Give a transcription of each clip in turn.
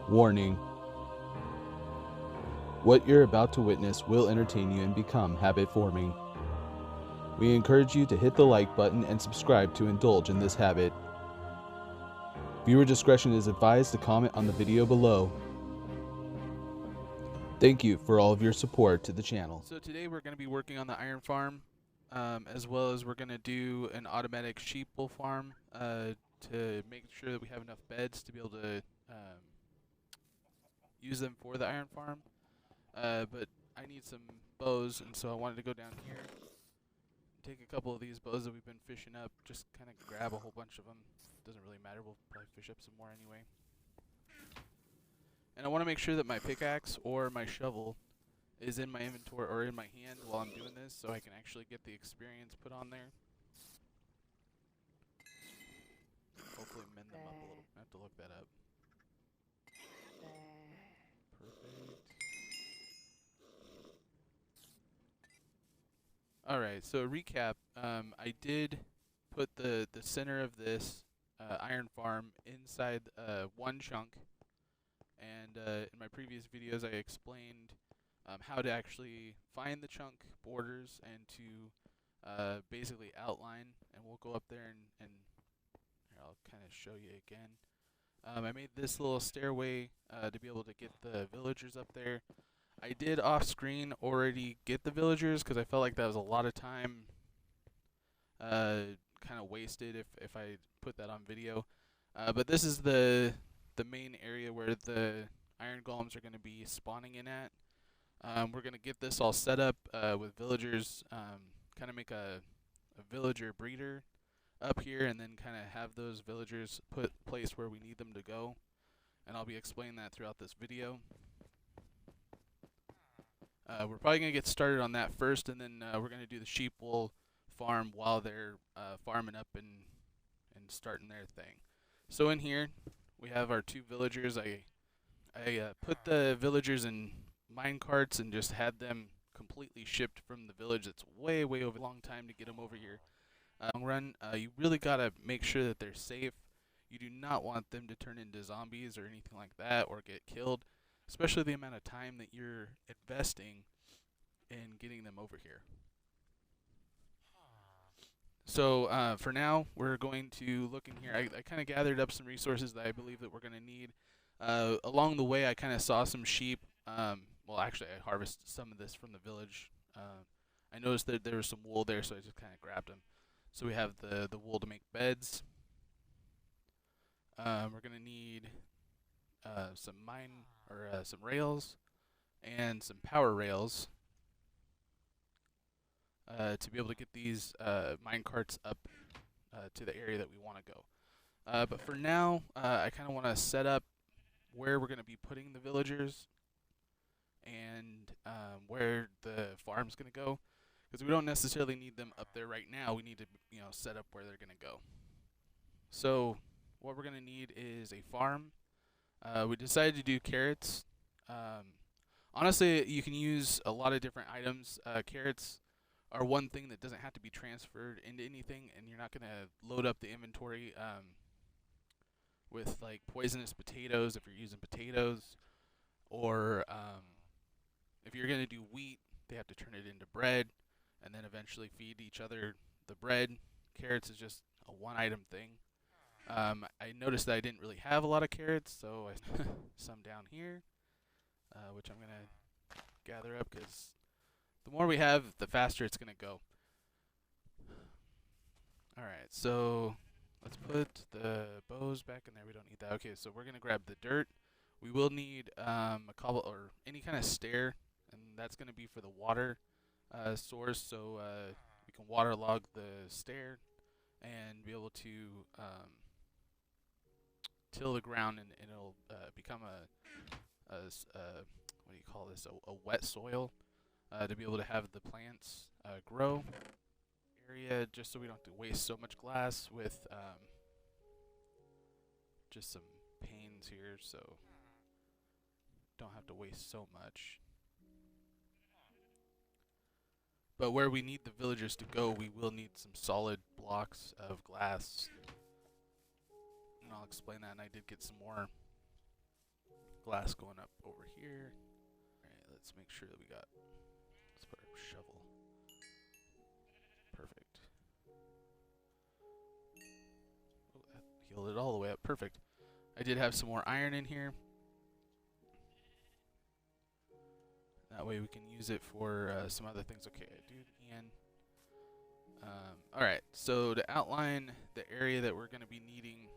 Warning: what you're about to witness will entertain you and become habit-forming. We encourage you to hit the like button and subscribe to indulge in this habit. Viewer discretion is advised to comment on the video below. Thank you for all of your support to the channel. So today we're going to be working on the iron farm, as well as we're going to do an automatic sheep wool farm to make sure that we have enough beds to be able to use them for the iron farm. But I need some bows, and so I wanted to go down here, take a couple of these bows that we've been fishing up, just kind of grab a whole bunch of them. Doesn't really matter, we'll probably fish up some more anyway. And I want to make sure that my pickaxe or my shovel is in my inventory or in my hand while I'm doing this, so I can actually get the experience put on there. Hopefully mend them up a little. I have to look that up. Perfect. Alright, so recap. I did put the center of this iron farm inside one chunk, and in my previous videos I explained how to actually find the chunk borders and to basically outline, and we'll go up there and here, I'll kind of show you again. I made this little stairway to be able to get the villagers up there. I did off screen already get the villagers because I felt like that was a lot of time kind of wasted if I put that on video. But this is the main area where the iron golems are going to be spawning in at. We're going to get this all set up with villagers, kind of make a villager breeder up here, and then kind of have those villagers put place where we need them to go. And I'll be explaining that throughout this video. We're probably going to get started on that first, and then we're going to do the sheep wool farm while they're farming up and starting their thing. So in here, we have our two villagers. I put the villagers in mine carts and just had them completely shipped from the village. It's way over a long time to get them over here. Long run, you really got to make sure that they're safe. You do not want them to turn into zombies or anything like that or get killed, especially the amount of time that you're investing in getting them over here. So for now, we're going to look in here. I kind of gathered up some resources that I believe that we're going to need. Along the way, I kind of saw some sheep. Well, actually, I harvested some of this from the village. I noticed that there was some wool there, so I just kind of grabbed them. So we have the wool to make beds. We're going to need some some rails and some power rails to be able to get these mine carts up to the area that we want to go. But for now, I kind of want to set up where we're going to be putting the villagers and where the farm's going to go, because we don't necessarily need them up there right now. We need to, set up where they're going to go. So what we're going to need is a farm. We decided to do carrots. Honestly, you can use a lot of different items. Carrots are one thing that doesn't have to be transferred into anything, and you're not going to load up the inventory with like poisonous potatoes if you're using potatoes, or if you're going to do wheat, they have to turn it into bread and then eventually feed each other the bread. Carrots is just a one item thing. I noticed that I didn't really have a lot of carrots, so I some down here, which I'm going to gather up, because the more we have, the faster it's going to go. Alright, so let's put the bows back in there. We don't need that. Okay, so we're going to grab the dirt. We will need a cobble or any kind of stair, and that's going to be for the water source, so we can waterlog the stair and be able to till the ground, and it'll become a what do you call this? A wet soil to be able to have the plants grow. Area, just so we don't have to waste so much glass with just some panes here, so don't have to waste so much. But where we need the villagers to go, we will need some solid blocks of glass. And I'll explain that, and I did get some more glass going up over here. Alright, let's make sure that let's put our shovel. Perfect. Oh, that healed it all the way up. Perfect. I did have some more iron in here. That way we can use it for some other things. Okay, dude, and alright, so to outline the area that we're going to be needing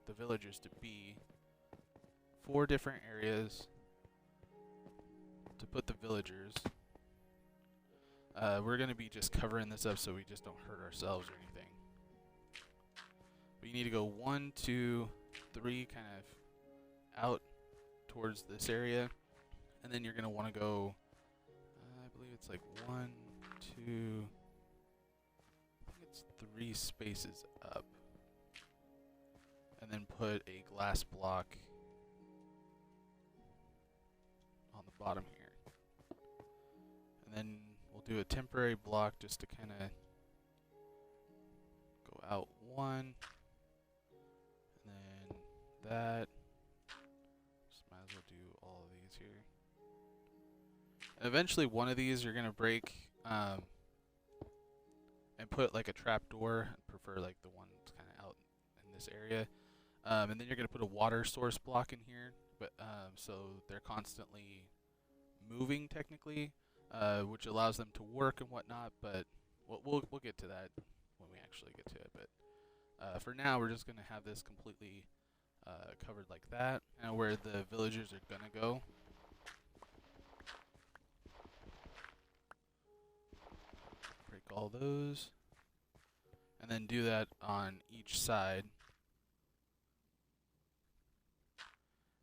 the villagers to be, 4 different areas to put the villagers. We're going to be just covering this up so we just don't hurt ourselves or anything. But you need to go 1, 2, 3 kind of out towards this area. And then you're going to want to go, I believe it's like 1, 2, I think it's 3 spaces up. And then put a glass block on the bottom here. And then we'll do a temporary block just to kind of go out 1. And then that. Just might as well do all of these here. And eventually one of these you're going to break and put like a trap door. I prefer like the one that's kind of out in this area. And then you're going to put a water source block in here, but so they're constantly moving technically, which allows them to work and whatnot. But we'll get to that when we actually get to it. But for now, we're just going to have this completely covered like that. Now where the villagers are going to go. Break all those, and then do that on each side.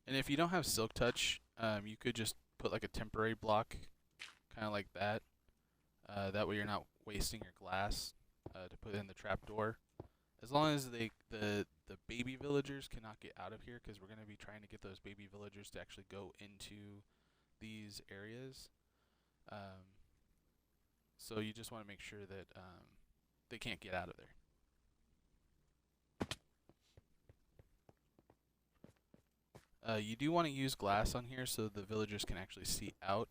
And if you don't have Silk Touch, you could just put like a temporary block, kind of like that. That way you're not wasting your glass to put in the trapdoor. As long as the baby villagers cannot get out of here, because we're going to be trying to get those baby villagers to actually go into these areas. So you just want to make sure that they can't get out of there. You do want to use glass on here so the villagers can actually see out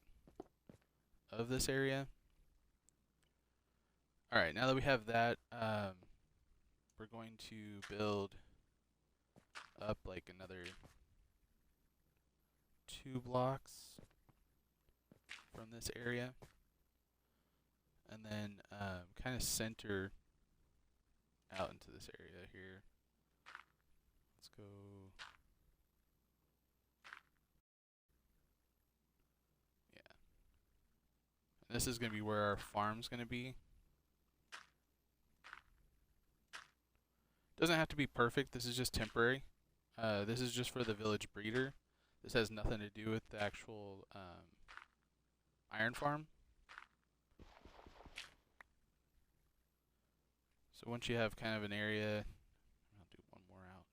of this area. Alright, now that we have that, we're going to build up like another 2 blocks from this area. And then kind of center out into this area here. Let's go. This is going to be where our farm's going to be. Doesn't have to be perfect. This is just temporary. This is just for the village breeder. This has nothing to do with the actual iron farm. So once you have kind of an area, I'll do one more out.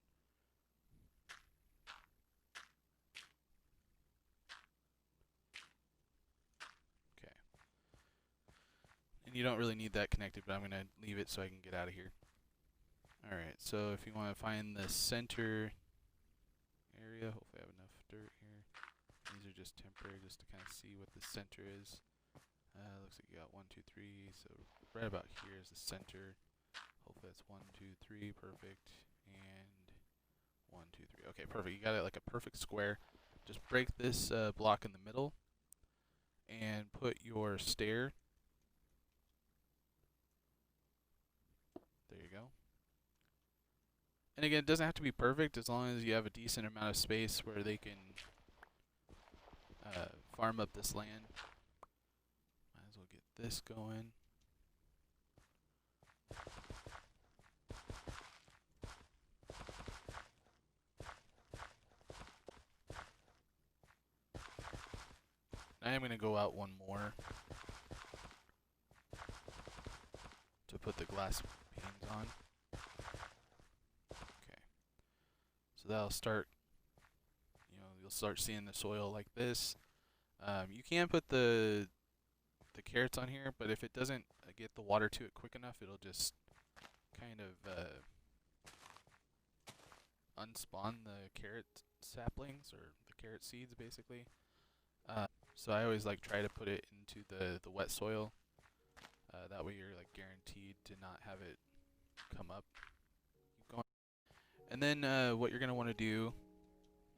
Okay. And you don't really need that connected, but I'm going to leave it so I can get out of here. Alright, so if you want to find the center area, hopefully I have enough dirt here. These are just temporary, just to kind of see what the center is. Looks like you got 1, 2, 3, so right about here is the center. Hopefully that's 1, 2, 3, perfect, and 1, 2, 3. Okay, perfect. You got it like a perfect square. Just break this block in the middle and put your stair. There you go. And again, it doesn't have to be perfect as long as you have a decent amount of space where they can farm up this land. Might as well get this going. I am going to go out one more to put the glass panes on. Okay. So that'll start, you'll start seeing the soil like this. You can put the carrots on here, but if it doesn't get the water to it quick enough, it'll just kind of unspawn the carrot saplings, or the carrot seeds basically. So I always like try to put it into the wet soil. That way you're like guaranteed to not have it come up. Keep going. And then what you're gonna want to do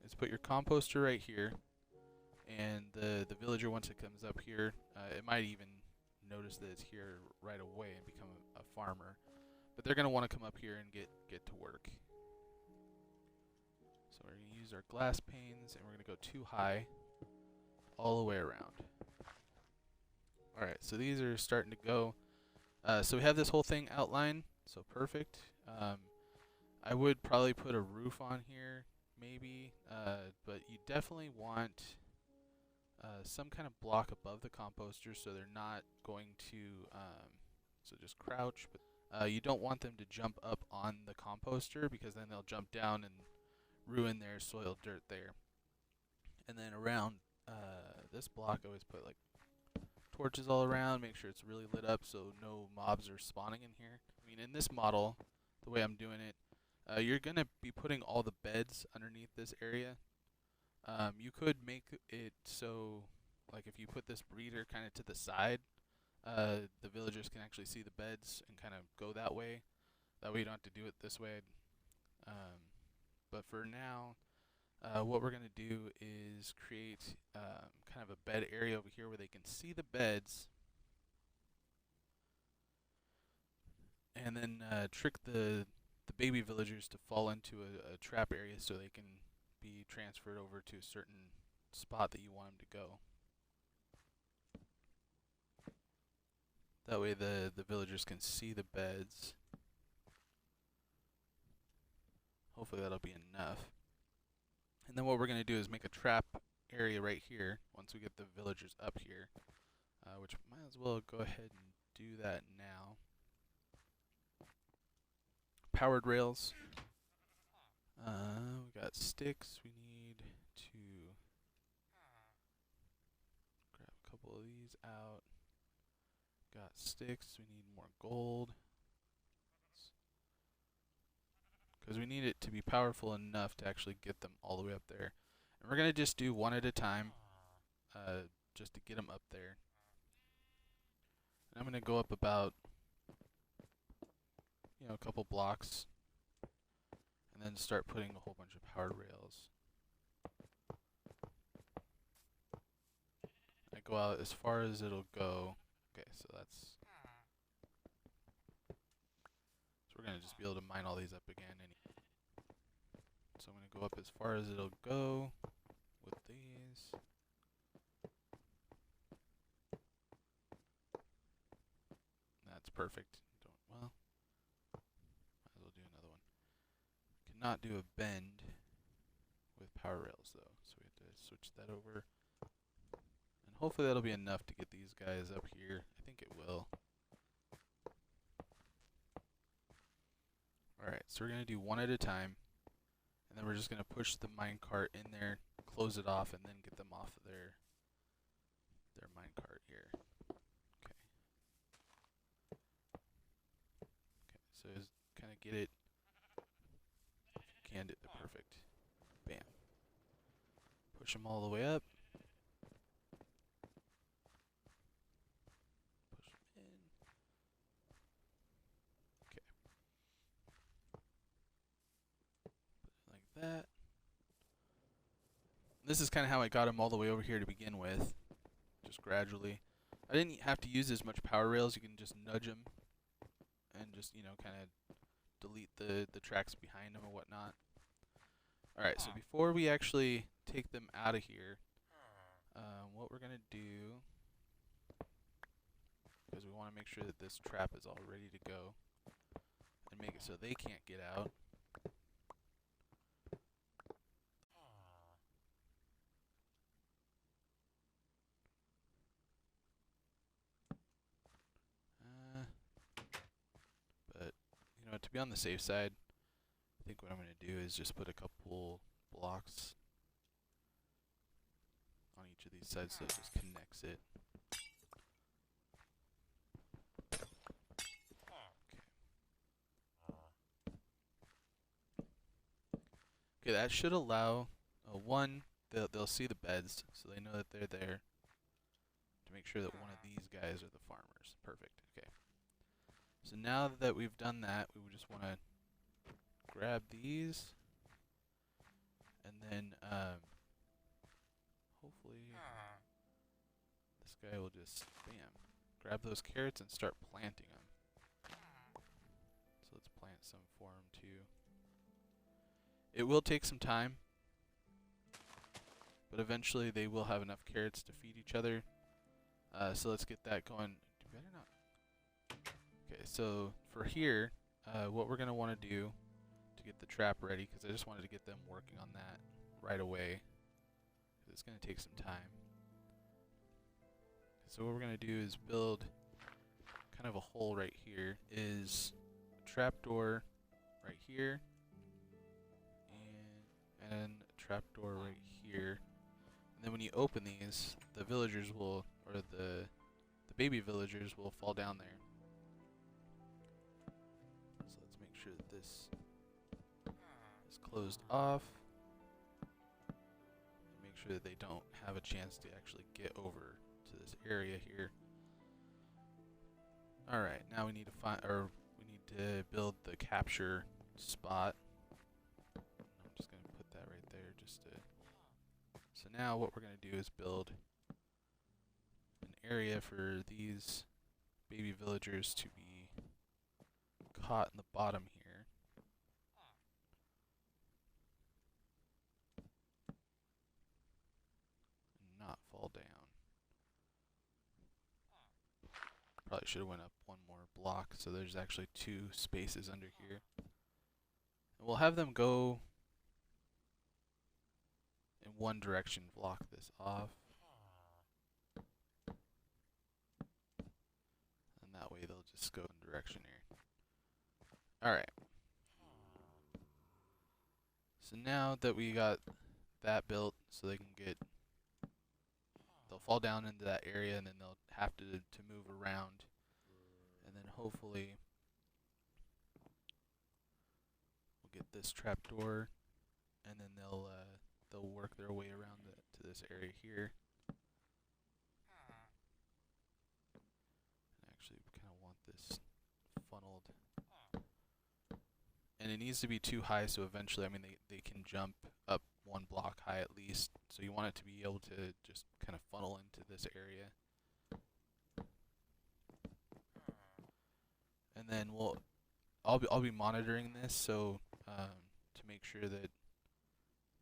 is put your composter right here, and the villager, once it comes up here, it might even notice that it's here right away and become a farmer. But they're gonna want to come up here and get to work. So we're gonna use our glass panes, and we're gonna go 2 high all the way around. Alright, so these are starting to go. So we have this whole thing outlined, so perfect. I would probably put a roof on here, maybe, but you definitely want some kind of block above the composter so they're not going to, so just crouch. But you don't want them to jump up on the composter, because then they'll jump down and ruin their soil dirt there. And then around this block, I always put like torches all around, make sure it's really lit up so no mobs are spawning in here. I mean, in this model, the way I'm doing it, you're going to be putting all the beds underneath this area. You could make it so, like, if you put this breeder kind of to the side, the villagers can actually see the beds and kind of go that way. That way you don't have to do it this way. But for now, what we're going to do is create kind of a bed area over here where they can see the beds, and then trick the baby villagers to fall into a trap area so they can be transferred over to a certain spot that you want them to go. That way the villagers can see the beds. Hopefully that'll be enough. And then what we're going to do is make a trap area right here once we get the villagers up here, which might as well go ahead and do that now. Powered rails. We got sticks. We need to grab a couple of these out. Got sticks. We need more gold, because we need it to be powerful enough to actually get them all the way up there. And we're going to just do one at a time, just to get them up there. And I'm going to go up about, a couple blocks, and then start putting a whole bunch of powered rails. I go out as far as it'll go. Okay, so we're going to just be able to mine all these up again. So I'm going to go up as far as it'll go with these. That's perfect. Might as well do another one. Cannot do a bend with power rails though, so we have to switch that over. And hopefully that'll be enough to get these guys up here. I think it will. Alright, so we're going to do one at a time. And then we're just going to push the minecart in there, close it off, and then get them off of their minecart here. Okay. Okay, so just kind of get it, canned it, perfect. Bam. Push them all the way up. Push them in. Okay. Put it like that. This is kind of how I got them all the way over here to begin with, just gradually. I didn't have to use as much power rails. You can just nudge them and just, kind of delete the tracks behind them or whatnot. Alright, so before we actually take them out of here, what we're going to do, because we want to make sure that this trap is all ready to go, and make it so they can't get out. But, to be on the safe side, I think what I'm going to do is just put a couple blocks on each of these sides so it just connects it. Okay. Okay, that should allow one. They'll see the beds, so they know that they're there. To make sure that one of these guys are the farmers. Perfect. Okay. So now that we've done that, we would just want to grab these, and then hopefully this guy will just bam, grab those carrots and start planting them. So let's plant some for him too. It will take some time, but eventually they will have enough carrots to feed each other. So let's get that going. You better not. Okay, so for here, what we're gonna want to do to get the trap ready, because I just wanted to get them working on that right away. It's gonna take some time. So what we're gonna do is build kind of a hole right here. Is a trapdoor right here, and a trapdoor right here. And then when you open these, the villagers will, or the baby villagers will fall down there. So let's make sure that this is closed off. Make sure that they don't have a chance to actually get over to this area here. Alright, now we need to find, or we need to build the capture spot. I'm just going to put that right there just to... So now what we're going to do is build an area for these baby villagers to be caught in the bottom here. And not fall down. Probably should have went up one more block, so there's actually 2 spaces under here. And we'll have them go in one direction, block this off. And that way they'll just go in direction here. Alright. So now that we got that built, so they can get... They'll fall down into that area, and then they'll have to move around. And then hopefully we'll get this trapdoor, and then they'll work their way around to this area here. And actually, we kind of want this funneled, and it needs to be too high, so eventually, I mean, they can jump up 1 block high at least. So you want it to be able to just kind of funnel into this area. And then I'll be monitoring this, so to make sure that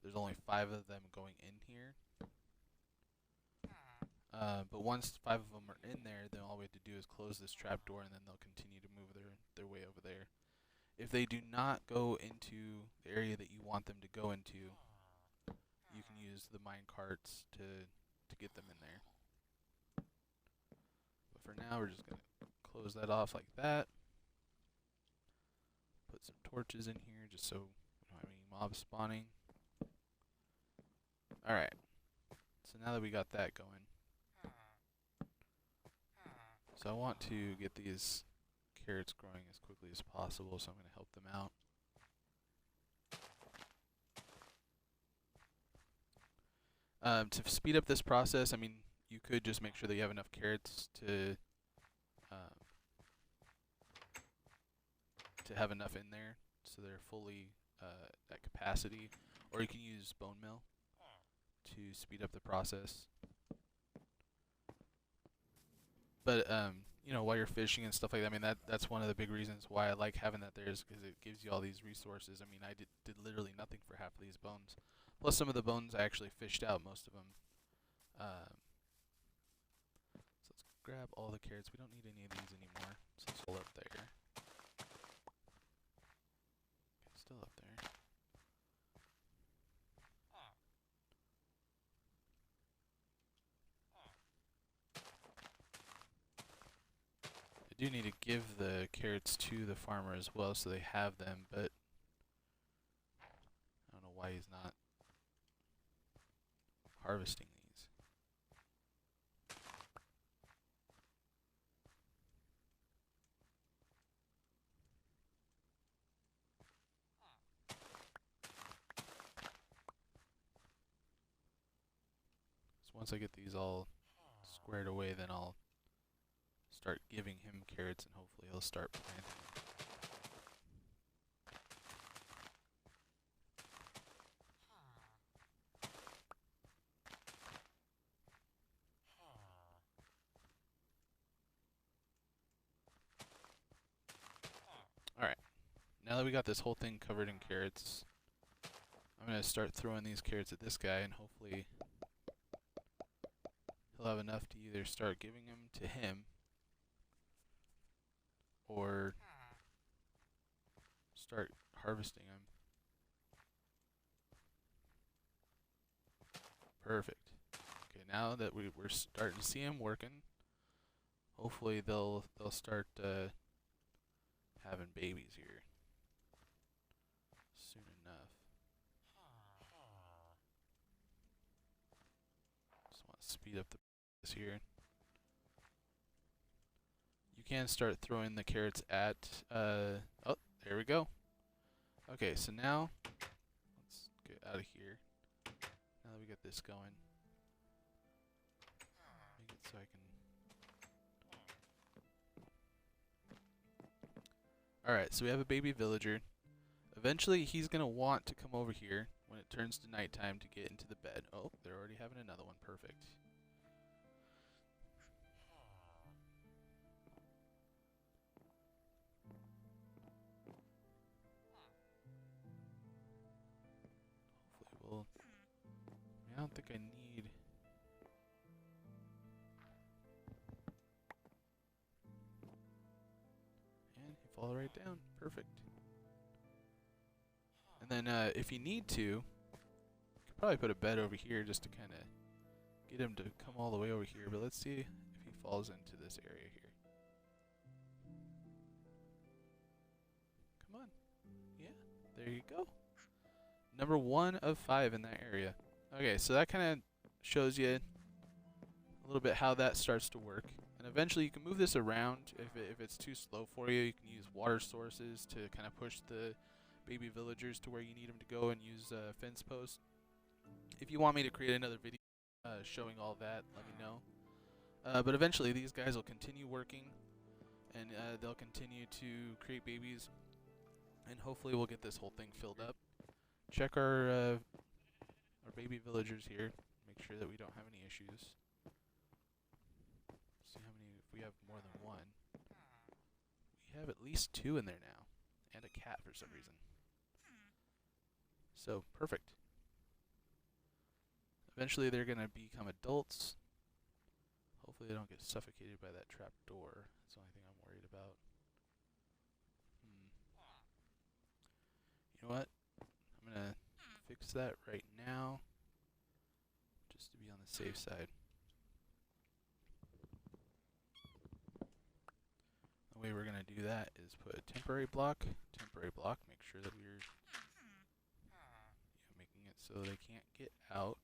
there's only 5 of them going in here. But once 5 of them are in there, then all we have to do is close this trapdoor, and then they'll continue to move their way over there. If they do not go into the area that you want them to go into, you can use the mine carts to get them in there. But for now, we're just going to close that off like that. Put some torches in here just so we don't have any mobs spawning. Alright, so now that we got that going, so I want to get these carrots growing as quickly as possible, so I'm going to help them out. To speed up this process, I mean, you could just make sure that you have enough carrots to have enough in there so they're fully at capacity, or you can use bone meal to speed up the process. But you know, while you're fishing and stuff like that, I mean, that's one of the big reasons why I like having that there, is because it gives you all these resources. I mean, I did literally nothing for half of these bones. Plus, some of the bones I actually fished out, most of them. So let's grab all the carrots. We don't need any of these anymore. So it's all up there. Okay, still up there. I do need to give the carrots to the farmer as well, so they have them, but I don't know why he's not harvesting these. once I get these all squared away, then I'll start giving him carrots, and hopefully he'll start planting. Alright, now that we got this whole thing covered in carrots, I'm going to start throwing these carrots at this guy, and hopefully he'll have enough to either start giving them to him or start harvesting them. Perfect. Okay, now that we're starting to see them working, hopefully they'll start having babies here soon enough. Just want to speed up the process here. You can start throwing the carrots at, oh, there we go. Okay, so now, let's get out of here. Now that we get this going, make it so I can... Alright, so we have a baby villager. Eventually, he's going to want to come over here when it turns to nighttime to get into the bed. Oh, they're already having another one. Perfect. Hopefully we'll... I don't think I need... And he fall right down. Perfect. And then if you need to, you could probably put a bed over here just to kind of get him to come all the way over here. But let's see if he falls into this area here. Come on. Yeah, there you go. Number 1 of 5 in that area. Okay, so that kind of shows you a little bit how that starts to work. And eventually you can move this around. If it's too slow for you, you can use water sources to kind of push the baby villagers to where you need them to go, and use fence posts. If you want me to create another video showing all that, let me know. But eventually these guys will continue working, and they'll continue to create babies, and hopefully we'll get this whole thing filled up. Check our baby villagers here, make sure that we don't have any issues. See how many, if we have more than one. We have at least 2 in there now, and a cat for some reason. So, perfect. Eventually they're going to become adults. Hopefully they don't get suffocated by that trap door. That's the only thing I'm worried about. You know what? I'm going to fix that right now, just to be on the safe side. The way we're going to do that is put a temporary block, make sure that we're making it so they can't get out.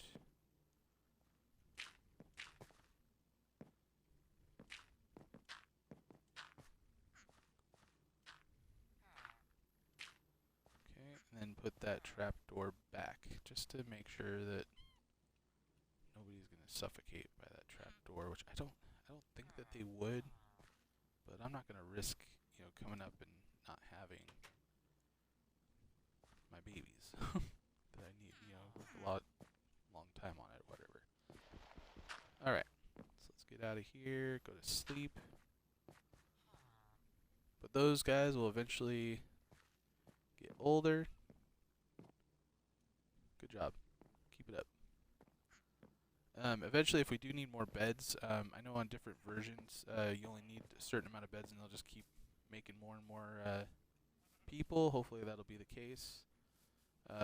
Okay, and then put that trap door back, just to make sure that nobody's going to suffocate by that trap door, which I don't think that they would, but I'm not going to risk, coming up and not having my babies that I need, work a long time on it, whatever. Alright, so let's get out of here, go to sleep. But those guys will eventually get older. Good job. Keep it up. Eventually, if we do need more beds, I know on different versions, you only need a certain amount of beds, and they'll just keep making more and more people. Hopefully that'll be the case.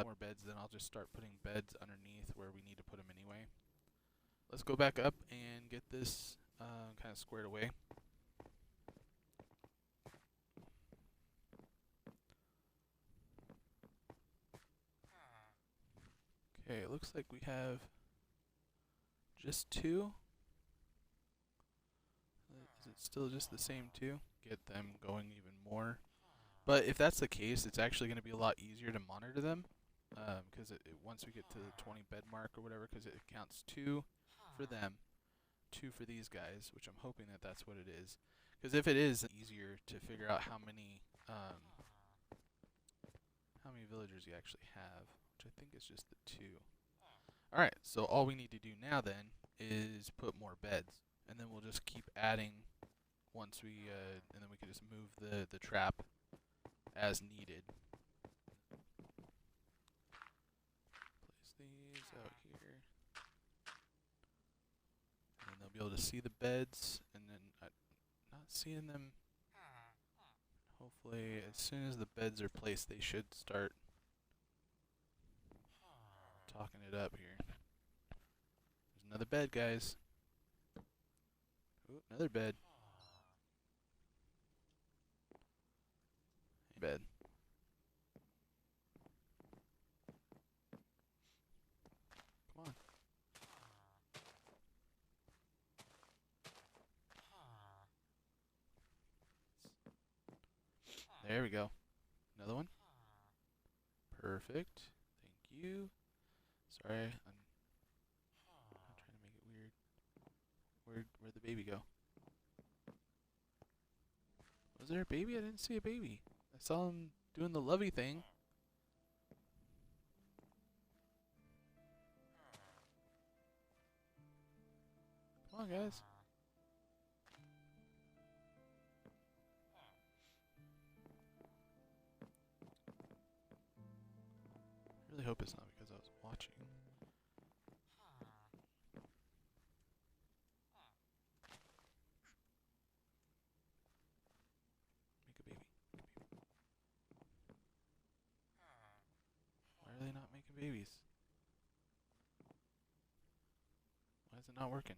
More beds, then I'll just start putting beds underneath where we need to put them anyway. Let's go back up and get this kind of squared away. Okay, it looks like we have just 2. Is it still just the same 2? Get them going even more. But if that's the case, it's actually going to be a lot easier to monitor them, because once we get to the 20 bed mark or whatever, because it counts 2 for them, 2 for these guys, which I'm hoping that that's what it is. Because if it is, it's easier to figure out how many villagers you actually have, which I think is just the 2. Alright, so all we need to do now then is put more beds, and then we'll just keep adding once we, and then we can just move the trap as needed. Place these out here, and they'll be able to see the beds, and then not seeing them. Hopefully, as soon as the beds are placed, they should start talking it up here. There's another bed, guys. Ooh, another bed. Bed. Come on. There we go. Another one. Perfect. Thank you. Sorry, I'm trying to make it weird. Where'd the baby go? Was there a baby? I didn't see a baby. I saw him doing the lovey thing. Come on, guys. I really hope it's not because I was watching. Make a baby. Why are they not making babies? Why is it not working?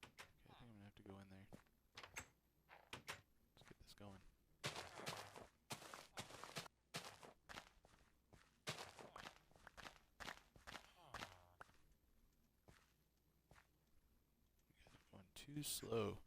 Okay, I think I'm gonna have to go in there. Let's get this going. You guys are going too slow.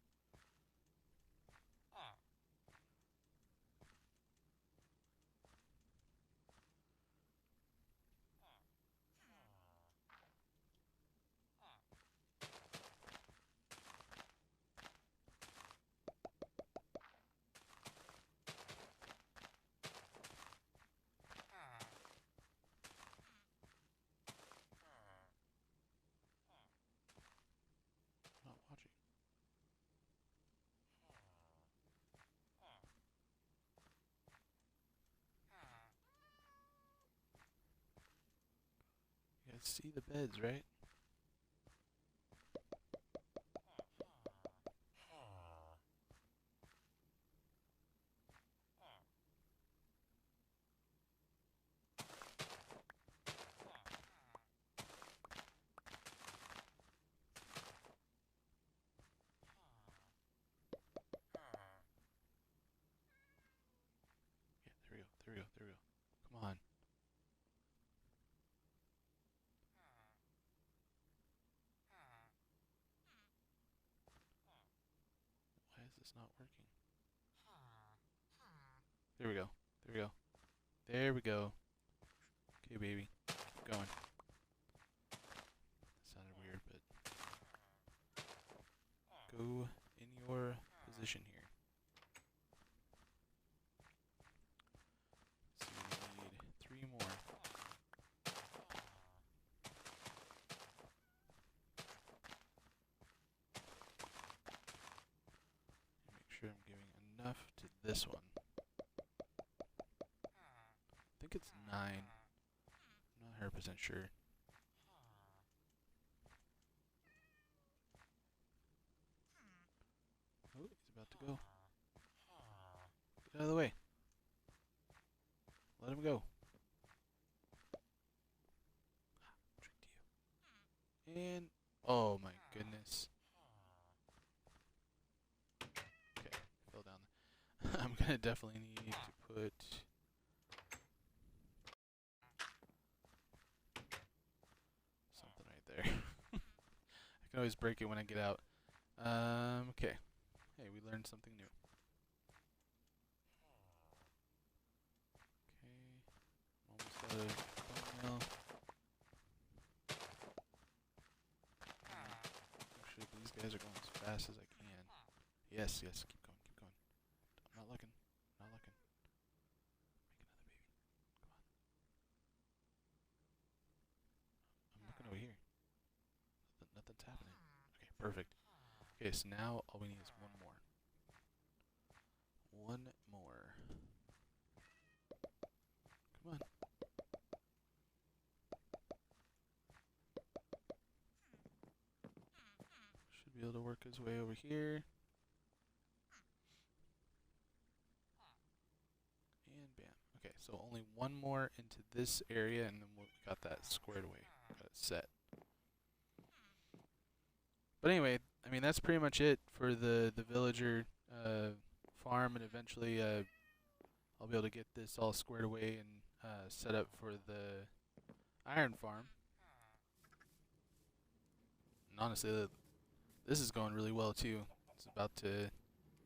I'm not watching. You guys see the beds, right? Yeah, there we go. Come on. Why is this not working? There we go. There we go. Okay, baby. Keep going. That sounded weird, but go in your position here. So we need 3 more. Make sure I'm giving enough to this one. I think it's 9. I'm not 100% sure. Oh, he's about to go. Get out of the way. Let him go. Tricked you. And oh my goodness. Okay, fell down there. I'm gonna definitely need to put something right there. I can always break it when I get out. Okay. Hey, we learned something new. Okay. Almost got a thumbnail. guys are going as fast as I can. Yes, yes, keep going, keep going. I'm not looking, not looking. Make another baby. Come on. I'm looking over here. Nothing's happening. Okay, perfect. Okay, so now all we need is one more. One more. Come on. Should be able to work his way over here. And bam. Okay, so only one more into this area, and then we got that squared away. Got it set. But anyway, I mean, that's pretty much it for the villager farm, and eventually I'll be able to get this all squared away and set up for the iron farm. And honestly, this is going really well too. It's about to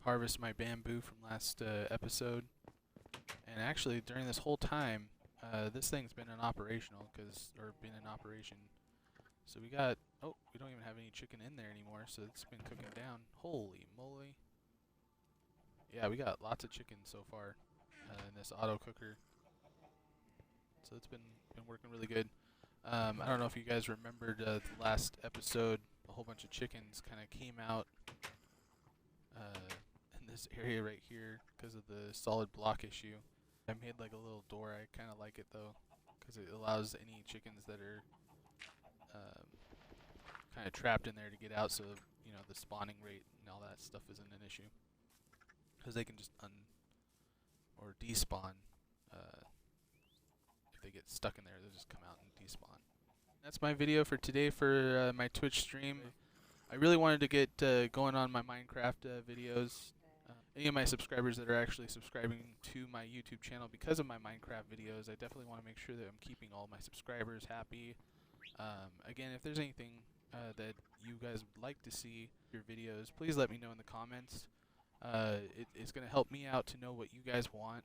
harvest my bamboo from last episode. And actually, during this whole time, this thing's been operational, been in operation. So we got, oh, we don't even have any chicken in there anymore, so it's been cooking down. Holy moly. Yeah, we got lots of chicken so far in this auto cooker. So it's been working really good. I don't know if you guys remembered the last episode, a whole bunch of chickens kind of came out in this area right here because of the solid block issue. I made like a little door. I kind of like it though, because it allows any chickens that are kind of trapped in there to get out, so you know the spawning rate and all that stuff isn't an issue, because they can just or despawn. If they get stuck in there, they'll just come out and despawn. That's my video for today for my Twitch stream. I really wanted to get going on my Minecraft videos. Any of my subscribers that are actually subscribing to my YouTube channel because of my Minecraft videos, I definitely want to make sure that I'm keeping all my subscribers happy. Again, if there's anything that you guys would like to see your videos, please let me know in the comments. It's going to help me out to know what you guys want,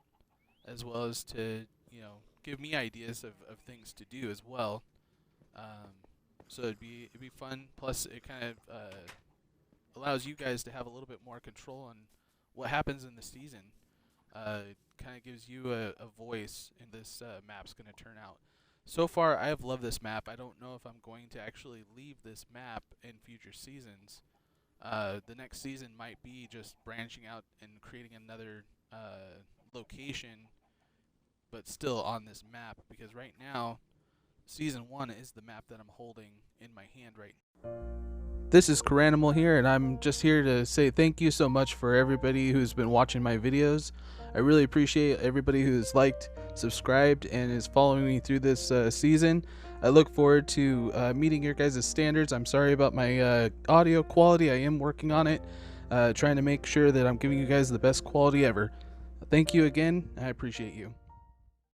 as well as to, you know, give me ideas of things to do as well. So it'd be fun. Plus, it kind of allows you guys to have a little bit more control on what happens in the season. It kind of gives you a voice in this map's going to turn out. So far, I have loved this map. I don't know if I'm going to actually leave this map in future seasons. The next season might be just branching out and creating another location, but still on this map, because right now, Season 1 is the map that I'm holding in my hand right now. This is Caranimal here, and I'm just here to say thank you so much for everybody who's been watching my videos. I really appreciate everybody who's liked, subscribed, and is following me through this season. I look forward to meeting your guys' standards. I'm sorry about my audio quality. I am working on it, trying to make sure that I'm giving you guys the best quality ever. Thank you again. I appreciate you.